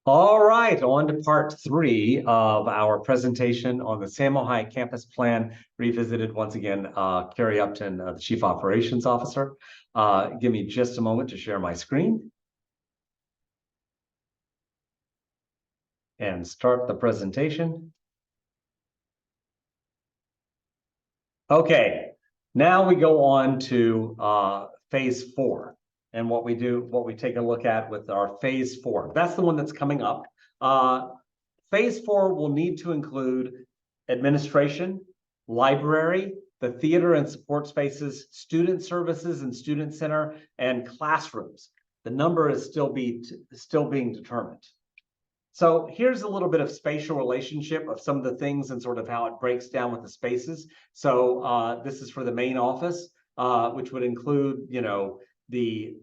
All right, on to part three of our presentation on the Samohi Campus Plan, revisited once again. Carrie Upton, the Chief Operations Officer. Give me just a moment to share my screen and start the presentation. Okay, now we go on to phase four. And what we take a look at with our phase four. That's the one that's coming up. Phase four will need to include administration, library, the theater and support spaces, student services and student center, and classrooms. The number is still being determined. So here's a little bit of spatial relationship of some of the things and sort of how it breaks down with the spaces. So this is for the main office, which would include, the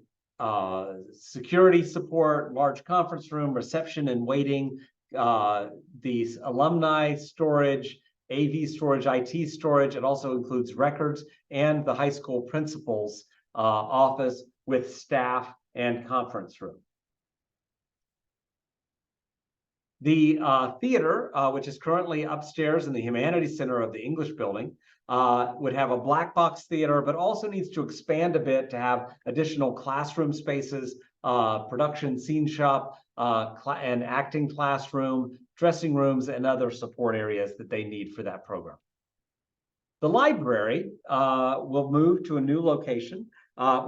security support, large conference room, reception and waiting, the alumni storage, AV storage, IT storage. It also includes records and the high school principal's office with staff and conference room. The theater, which is currently upstairs in the Humanities Center of the English building, would have a black box theater, but also needs to expand a bit to have additional classroom spaces, production scene shop, and acting classroom, dressing rooms, and other support areas that they need for that program. The library will move to a new location.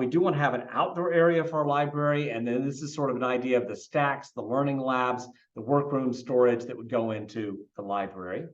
We do want to have an outdoor area for our library, and then this is sort of an idea of the stacks, the learning labs, the workroom storage that would go into the library.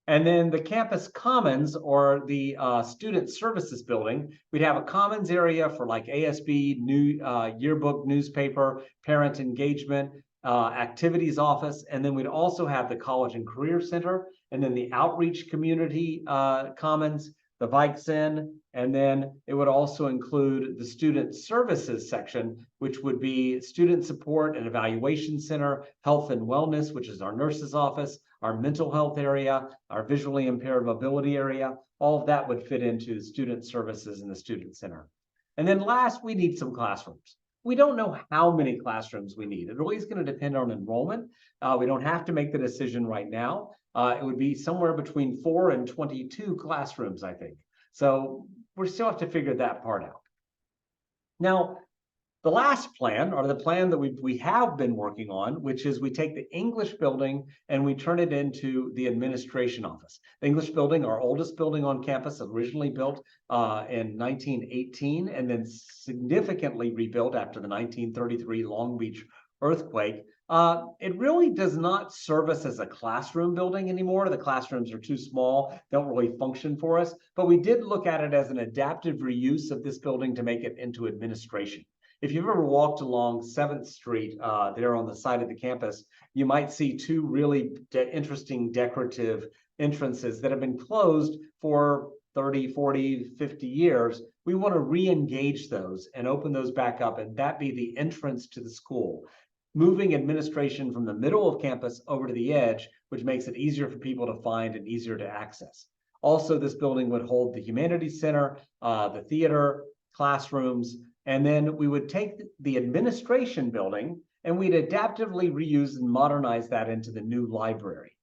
And then the campus commons, or the student services building, we'd have a commons area for like ASB, new yearbook, newspaper, parent engagement, activities office, and then we'd also have the college and career center, and then the outreach community commons, the Vikes Inn, and then it would also include the student services section, which would be student support and evaluation center, health and wellness, which is our nurse's office, our mental health area, our visually impaired mobility area. All of that would fit into student services in the student center. And then last, we need some classrooms. We don't know how many classrooms we need. It really is going to depend on enrollment. We don't have to make the decision right now. It would be somewhere between 4 and 22 classrooms, I think. So we still have to figure that part out. Now, the last plan, or the plan that we have been working on, which is we take the English building and we turn it into the administration office. The English building, our oldest building on campus, originally built in 1918 and then significantly rebuilt after the 1933 Long Beach earthquake. It really does not serve us as a classroom building anymore. The classrooms are too small, don't really function for us, but we did look at it as an adaptive reuse of this building to make it into administration. If you've ever walked along 7th Street there on the side of the campus, you might see two really interesting decorative entrances that have been closed for 30, 40, 50 years. We want to re-engage those and open those back up, and that be the entrance to the school, moving administration from the middle of campus over to the edge, which makes it easier for people to find and easier to access. Also, this building would hold the Humanities Center, the theater, classrooms, and then we would take the administration building and we'd adaptively reuse and modernize that into the new library.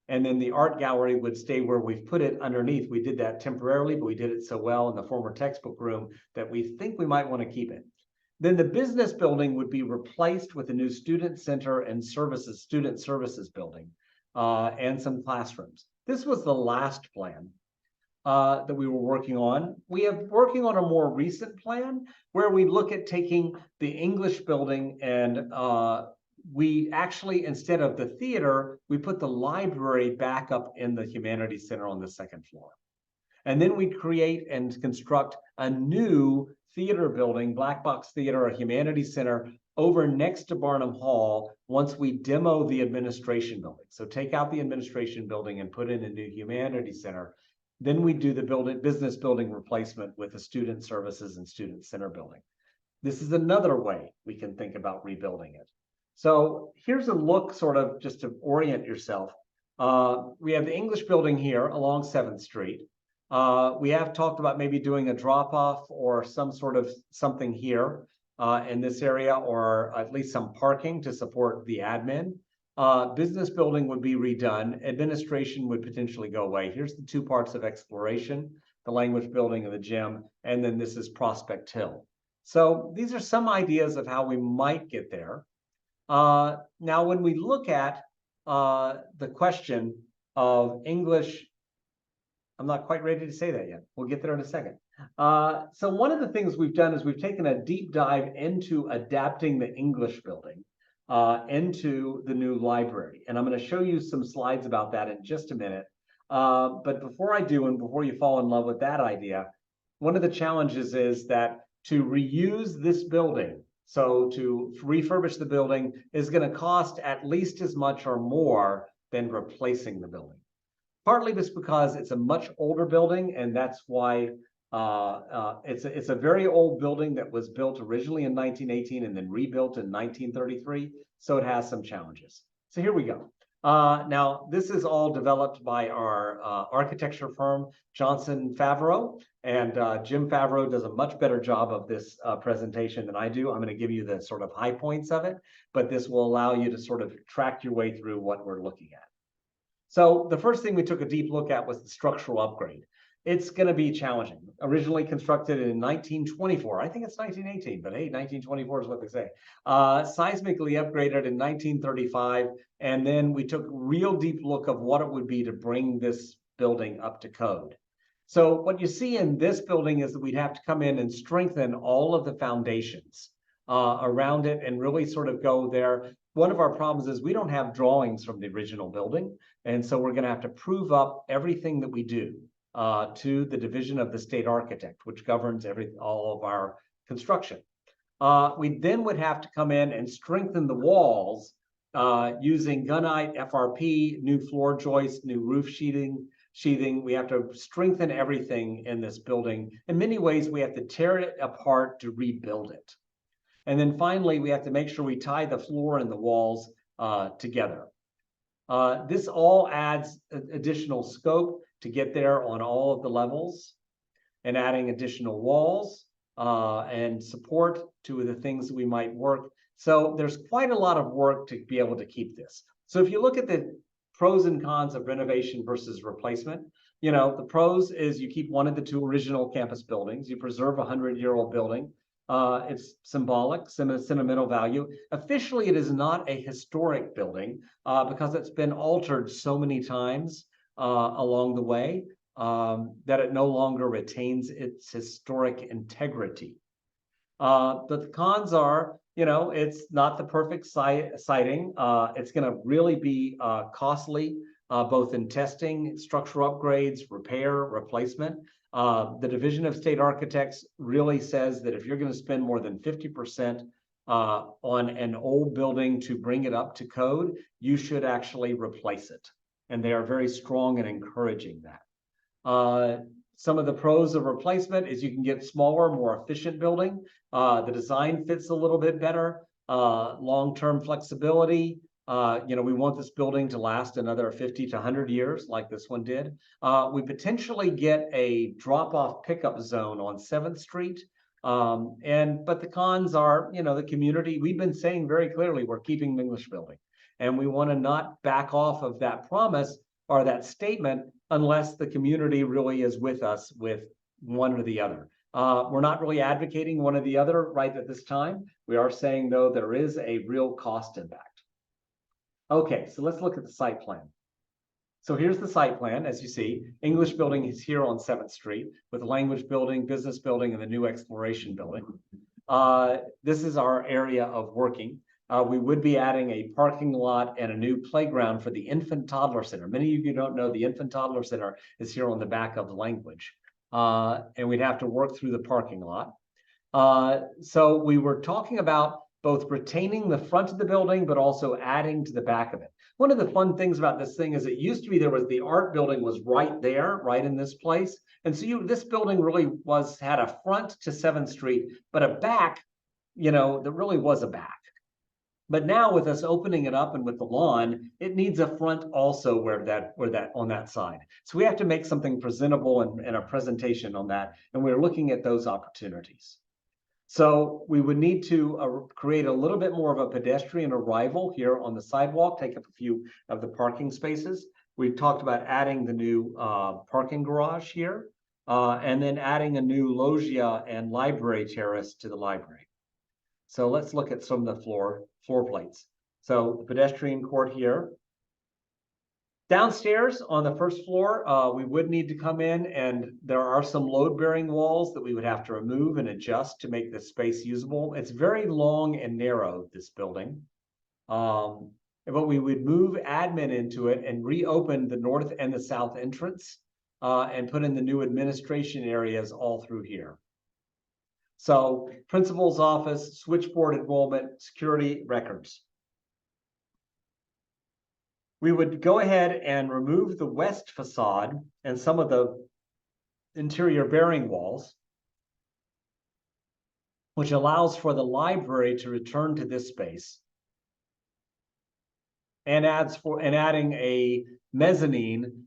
And then the art gallery would stay where we've put it underneath. We did that temporarily, but we did it so well in the former textbook room that we think we might want to keep it. Then the business building would be replaced with a new student center and student services building and some classrooms. This was the last plan that we were working on. We are working on a more recent plan where we look at taking the English building and we actually, instead of the theater, we put the library back up in the Humanities Center on the 2nd floor. And then we create and construct a new theater building, black box theater, a Humanities Center, over next to Barnum Hall once we demo the administration building. So take out the administration building and put in a new Humanities Center. Then we do the business building replacement with the student services and student center building. This is another way we can think about rebuilding it. So here's a look sort of just to orient yourself. We have the English building here along 7th Street. We have talked about maybe doing a drop-off or some sort of something here. in this area, or at least some parking to support the admin. Business building would be redone. Administration would potentially go away. Here's the two parts of exploration, the language building and the gym, and then this is Prospect Hill. So these are some ideas of how we might get there. Now, when we look at the question of English, I'm not quite ready to say that yet. We'll get there in a second. So one of the things we've done is we've taken a deep dive into adapting the English building into the new library. And I'm going to show you some slides about that in just a minute. But before I do, and before you fall in love with that idea, one of the challenges is that to reuse this building, so to refurbish the building, is going to cost at least as much or more than replacing the building. Partly just because it's a much older building, and that's why it's a very old building that was built originally in 1918 and then rebuilt in 1933. So it has some challenges. So here we go. Now, this is all developed by our architecture firm, Johnson Favreau, and Jim Favreau does a much better job of this presentation than I do. I'm going to give you the sort of high points of it, but this will allow you to sort of track your way through what we're looking at. So the first thing we took a deep look at was the structural upgrade. It's going to be challenging. Originally constructed in 1924, I think it's 1918, but hey, 1924 is what they say. Seismically upgraded in 1935, and then we took a real deep look of what it would be to bring this building up to code. So what you see in this building is that we'd have to come in and strengthen all of the foundations around it and really sort of go there. One of our problems is we don't have drawings from the original building, and so we're going to have to prove up everything that we do to the division of the state architect, which governs all of our construction. We then would have to come in and strengthen the walls using gunite, FRP, new floor joists, new roof sheathing. We have to strengthen everything in this building. In many ways, we have to tear it apart to rebuild it. And then finally, we have to make sure we tie the floor and the walls together. This all adds additional scope to get there on all of the levels, and adding additional walls and support to the things that we might work. So there's quite a lot of work to be able to keep this. So if you look at the pros and cons of renovation versus replacement, you know, the pros is you keep one of the two original campus buildings, you preserve a 100-year-old building. It's symbolic, sentimental value. Officially, it is not a historic building because it's been altered so many times along the way that it no longer retains its historic integrity. But the cons are, you know, it's not the perfect siting. It's going to really be costly, both in testing, structural upgrades, repair, replacement. The Division of State Architects really says that if you're going to spend more than 50% on an old building to bring it up to code, you should actually replace it. And they are very strong in encouraging that. Some of the pros of replacement is you can get smaller, more efficient building. The design fits a little bit better. Long-term flexibility. You know, we want this building to last another 50 to 100 years like this one did. We potentially get a drop-off pickup zone on 7th Street. But the cons are, you know, the community. We've been saying very clearly we're keeping the English building. And we want to not back off of that promise or that statement unless the community really is with us with one or the other. We're not really advocating one or the other right at this time. We are saying, though, there is a real cost impact. Okay, so let's look at the site plan. So here's the site plan. As you see, English building is here on 7th Street with the language building, business building, and the new exploration building. This is our area of working. We would be adding a parking lot and a new playground for the Infant Toddler Center. Many of you don't know the Infant Toddler Center is here on the back of the language. And we'd have to work through the parking lot. So we were talking about both retaining the front of the building, but also adding to the back of it. One of the fun things about this thing is it used to be there was the art building was right there, right in this place. And so this building really had a front to 7th Street, but a back, you know, there really was a back. But now with us opening it up and with the lawn, it needs a front also where that on that side. So we have to make something presentable and a presentation on that. And we're looking at those opportunities. So we would need to create a little bit more of a pedestrian arrival here on the sidewalk, take up a few of the parking spaces. We've talked about adding the new parking garage here, and then adding a new loggia and library terrace to the library. So let's look at some of the floor plates. So the pedestrian court here. Downstairs on the first floor, we would need to come in, and there are some load-bearing walls that we would have to remove and adjust to make this space usable. It's very long and narrow, this building. But we would move admin into it and reopen the north and the south entrance, and put in the new administration areas all through here. So principal's office, switchboard, enrollment, security, records. We would go ahead and remove the west facade and some of the interior bearing walls, which allows for the library to return to this space, and adding a mezzanine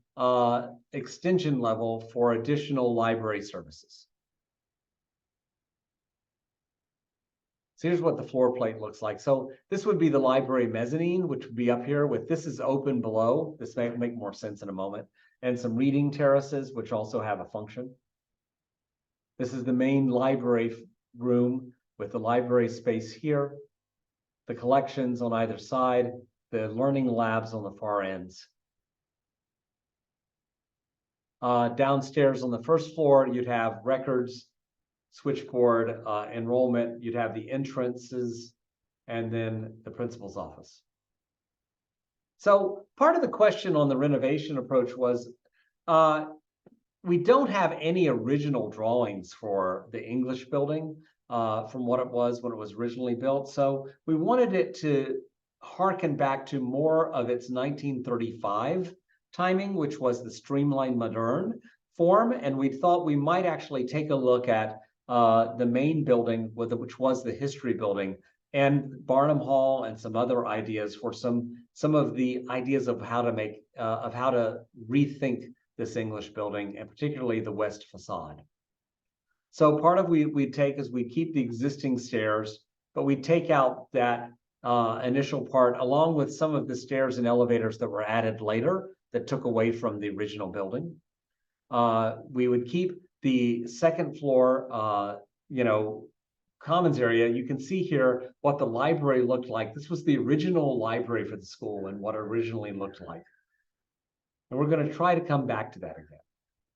extension level for additional library services. So here's what the floor plate looks like. So this would be the library mezzanine, which would be up here with this is open below. This may make more sense in a moment. And some reading terraces, which also have a function. This is the main library room with the library space here, the collections on either side, the learning labs on the far ends. Downstairs on the first floor, you'd have records, switchboard, enrollment, you'd have the entrances, and then the principal's office. So part of the question on the renovation approach was, we don't have any original drawings for the English building from what it was when it was originally built. So we wanted it to harken back to more of its 1935 timing, which was the streamlined modern form. And we thought we might actually take a look at the main building, which was the history building, and Barnum Hall, and some other ideas for some of the ideas of how to rethink this English building, and particularly the west facade. So part of we'd take is we'd keep the existing stairs, but we'd take out that initial part along with some of the stairs and elevators that were added later that took away from the original building. We would keep the second floor, commons area. You can see here what the library looked like. This was the original library for the school and what it originally looked like. And we're going to try to come back to that again.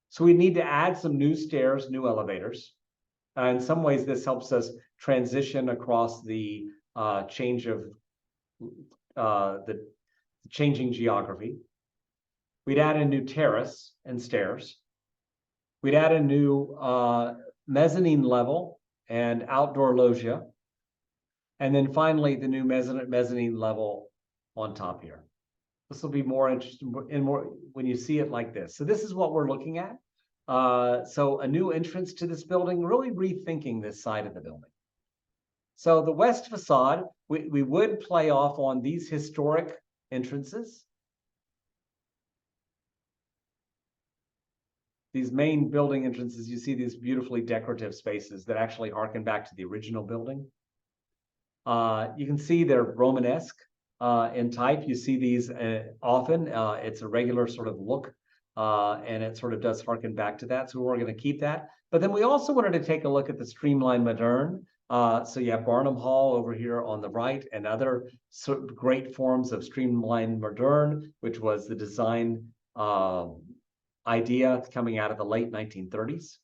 So we need to add some new stairs, new elevators. In some ways, this helps us transition across the change of the changing geography. We'd add a new terrace and stairs. We'd add a new mezzanine level and outdoor loggia. And then finally, the new mezzanine level on top here. This will be more interesting when you see it like this. So this is what we're looking at. So a new entrance to this building, really rethinking this side of the building. So the west facade, we would play off on these historic entrances. These main building entrances, you see these beautifully decorative spaces that actually harken back to the original building. You can see they're Romanesque in type. You see these often. It's a regular sort of look, and it sort of does harken back to that. So we're going to keep that. But then we also wanted to take a look at the streamlined modern. So you have Barnum Hall over here on the right, and other sort of great forms of streamlined modern, which was the design idea coming out of the late 1930s.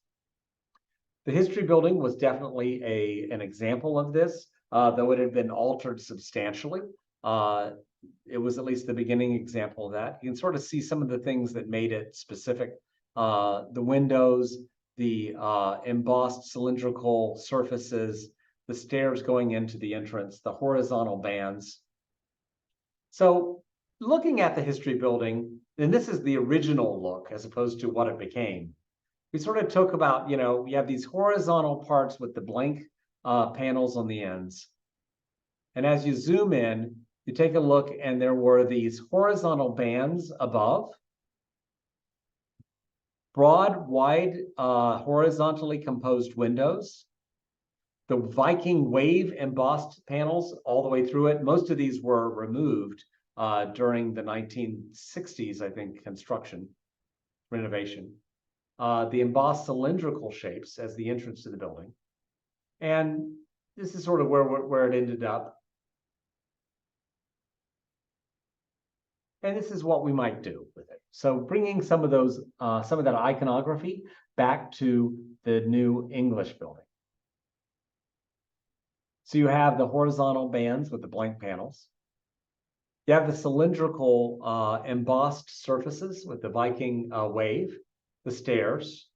The history building was definitely an example of this, though it had been altered substantially. It was at least the beginning example of that. You can sort of see some of the things that made it specific. The windows, the embossed cylindrical surfaces, the stairs going into the entrance, the horizontal bands. So looking at the history building, and this is the original look as opposed to what it became. We sort of took about, we have these horizontal parts with the blank panels on the ends. And as you zoom in, you take a look and there were these horizontal bands above, broad, wide, horizontally composed windows, The Viking wave embossed panels all the way through it. Most of these were removed during the 1960s, I think, construction renovation. The embossed cylindrical shapes as the entrance to the building. And this is sort of where it ended up. And this is what we might do with it. So bringing some of that iconography back to the new English building. So you have the horizontal bands with the blank panels. You have the cylindrical embossed surfaces with the Viking wave, the stairs,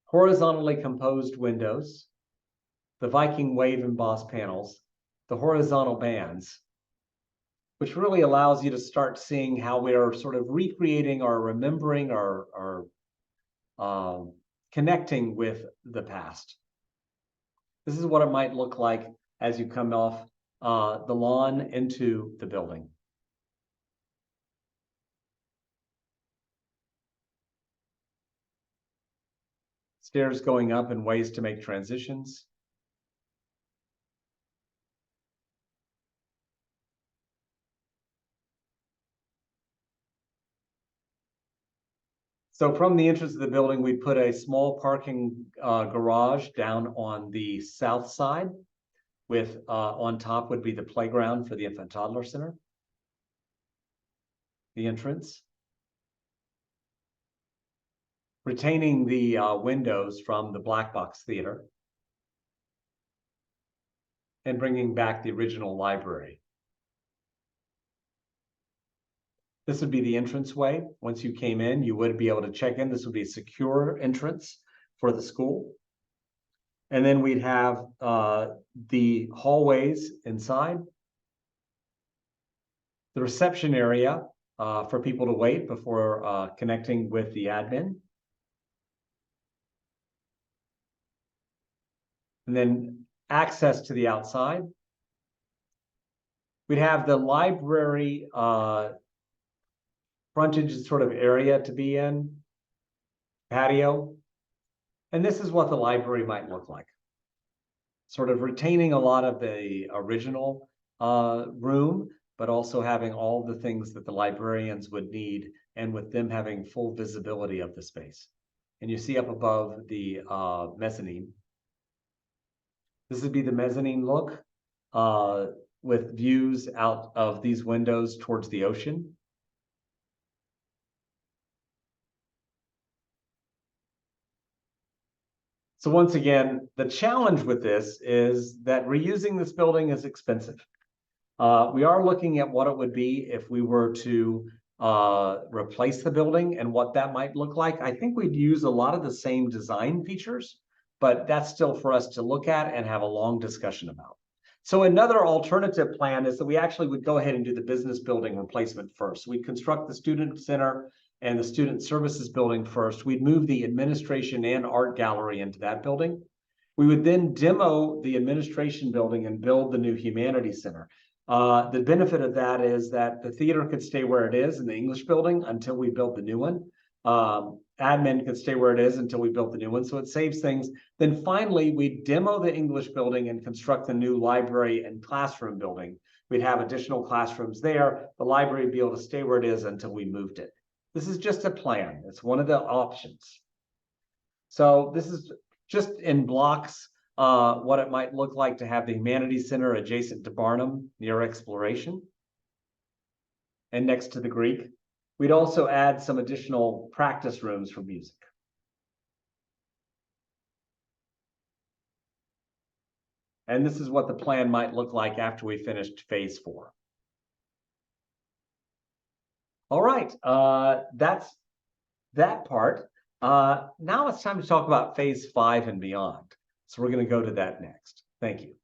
horizontally composed windows, the Viking wave embossed panels, the horizontal bands, which really allows you to start seeing how we are sort of recreating or remembering or connecting with the past. This is what it might look like as you come off the lawn into the building. Stairs going up and ways to make transitions. So from the entrance of the building, we put a small parking garage down on the south side with on top would be the playground for the infant toddler center. The entrance. Retaining the windows from the Black Box Theater. And bringing back the original library. This would be the entranceway. Once you came in, you would be able to check in. This would be a secure entrance for the school. And then we'd have the hallways inside. The reception area for people to wait before connecting with the admin. And then access to the outside. We'd have the library frontage sort of area to be in, patio. And this is what the library might look like. Sort of retaining a lot of the original room, but also having all the things that the librarians would need, and with them having full visibility of the space. And you see up above the mezzanine. This would be the mezzanine look with views out of these windows towards the ocean. So once again, the challenge with this is that reusing this building is expensive. We are looking at what it would be if we were to replace the building and what that might look like. I think we'd use a lot of the same design features, but that's still for us to look at and have a long discussion about. So another alternative plan is that we actually would go ahead and do the business building replacement first. We'd construct the student center and the student services building first. We'd move the administration and art gallery into that building. We would then demo the administration building and build the new humanities center. The benefit of that is that the theater could stay where it is in the English building until we build the new one. Admin could stay where it is until we built the new one, so it saves things. Then finally, we demo the English building and construct the new library and classroom building. We'd have additional classrooms there. The library would be able to stay where it is until we moved it. This is just a plan. It's one of the options. So this is just in blocks what it might look like to have the Humanities Center adjacent to Barnum near Exploration and next to the Greek. We'd also add some additional practice rooms for music. And this is what the plan might look like after we finished phase 4. All right, that's that part. Now it's time to talk about phase 5 and beyond. So we're going to go to that next. Thank you.